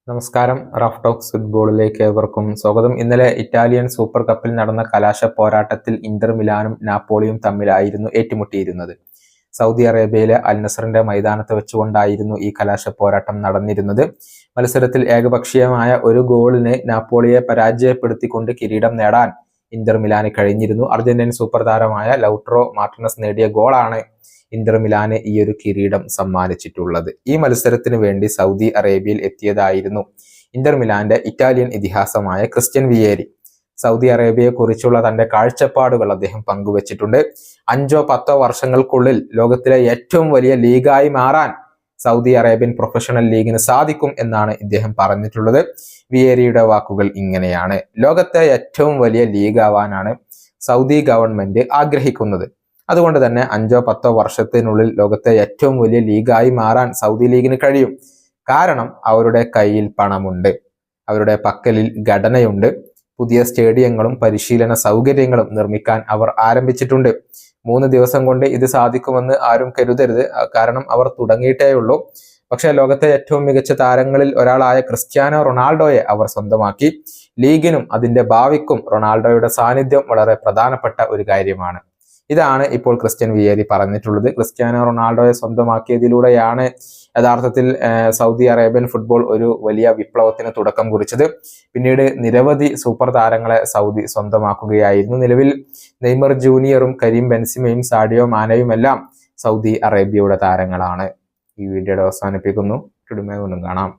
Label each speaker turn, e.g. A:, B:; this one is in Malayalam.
A: നമസ്കാരം. റഫ് ടോക്സ് ഫുട്ബോളിലേക്ക് ഏവർക്കും സ്വാഗതം. ഇന്നലെ ഇറ്റാലിയൻ സൂപ്പർ കപ്പിൽ നടന്ന കലാശ പോരാട്ടത്തിൽ ഇന്റർ മിലാനും നാപ്പോളിയും തമ്മിലായിരുന്നു ഏറ്റുമുട്ടിയിരുന്നത്. സൗദി അറേബ്യയിലെ അൽ നസറിന്റെ മൈതാനത്ത് വെച്ചുകൊണ്ടായിരുന്നു ഈ കലാശ പോരാട്ടം നടന്നിരുന്നത്. മത്സരത്തിൽ ഏകപക്ഷീയമായ ഒരു ഗോളിന് നാപ്പോളിയെ പരാജയപ്പെടുത്തിക്കൊണ്ട് കിരീടം നേടാൻ ഇന്റർ മിലാന് കഴിഞ്ഞിരുന്നു. അർജന്റീൻ സൂപ്പർ താരമായ ലൗട്രോ മാർട്ടിനസ് നേടിയ ഗോളാണ് ഇന്റർ മിലാന് ഈ ഒരു കിരീടം സമ്മാനിച്ചിട്ടുള്ളത്. ഈ മത്സരത്തിന് വേണ്ടി സൗദി അറേബ്യയിൽ എത്തിയതായിരുന്നു ഇന്റർ മിലാന്റെ ഇറ്റാലിയൻ ഇതിഹാസമായ ക്രിസ്ത്യൻ വിയേരി. സൗദി അറേബ്യയെ കുറിച്ചുള്ള തന്റെ കാഴ്ചപ്പാടുകൾ അദ്ദേഹം പങ്കുവച്ചിട്ടുണ്ട്. 5-10 വർഷങ്ങൾക്കുള്ളിൽ ലോകത്തിലെ ഏറ്റവും വലിയ ലീഗായി മാറാൻ സൗദി അറേബ്യൻ പ്രൊഫഷണൽ ലീഗിന് സാധിക്കും എന്നാണ് ഇദ്ദേഹം പറഞ്ഞിട്ടുള്ളത്. വിയേരിയുടെ വാക്കുകൾ ഇങ്ങനെയാണ്: ലോകത്തെ ഏറ്റവും വലിയ ലീഗാവാനാണ് സൗദി ഗവൺമെന്റ് ആഗ്രഹിക്കുന്നത്. അതുകൊണ്ട് തന്നെ 5-10 വർഷത്തിനുള്ളിൽ ലോകത്തെ ഏറ്റവും വലിയ ലീഗായി മാറാൻ സൗദി ലീഗിന് കഴിയും. കാരണം അവരുടെ കയ്യിൽ പണമുണ്ട്, അവരുടെ പക്കലിൽ ഘടനയുണ്ട്, പുതിയ സ്റ്റേഡിയങ്ങളും പരിശീലന സൗകര്യങ്ങളും നിർമ്മിക്കാൻ അവർ ആരംഭിച്ചിട്ടുണ്ട്. 3 ദിവസം കൊണ്ട് ഇത് സാധിക്കുമെന്ന് ആരും കരുതരുത്, കാരണം അവർ തുടങ്ങിയിട്ടേ ഉള്ളൂ. പക്ഷേ ലോകത്തെ ഏറ്റവും മികച്ച താരങ്ങളിൽ ഒരാളായ ക്രിസ്ത്യാനോ റൊണാൾഡോയെ അവർ സ്വന്തമാക്കി. ലീഗിനും അതിന്റെ ഭാവിക്കും റൊണാൾഡോയുടെ സാന്നിധ്യം വളരെ പ്രധാനപ്പെട്ട ഒരു കാര്യമാണ്. ഇതാണ് ഇപ്പോൾ ക്രിസ്ത്യൻ വിയേരി പറഞ്ഞിട്ടുള്ളത്. ക്രിസ്ത്യാനോ റൊണാൾഡോയെ സ്വന്തമാക്കിയതിലൂടെയാണ് യഥാർത്ഥത്തിൽ സൗദി അറേബ്യൻ ഫുട്ബോൾ ഒരു വലിയ വിപ്ലവത്തിന് തുടക്കം കുറിച്ചത്. പിന്നീട് നിരവധി സൂപ്പർ താരങ്ങളെ സൗദി സ്വന്തമാക്കുകയായിരുന്നു. നിലവിൽ നെയ്മർ ജൂനിയറും കരീം ബെൻസിമയും സാഡിയോ മാനയും എല്ലാം സൗദി അറേബ്യയുടെ താരങ്ങളാണ്. ഈ വീഡിയോയുടെ അവസാനിപ്പിക്കുന്നു. വീണ്ടും കാണാം.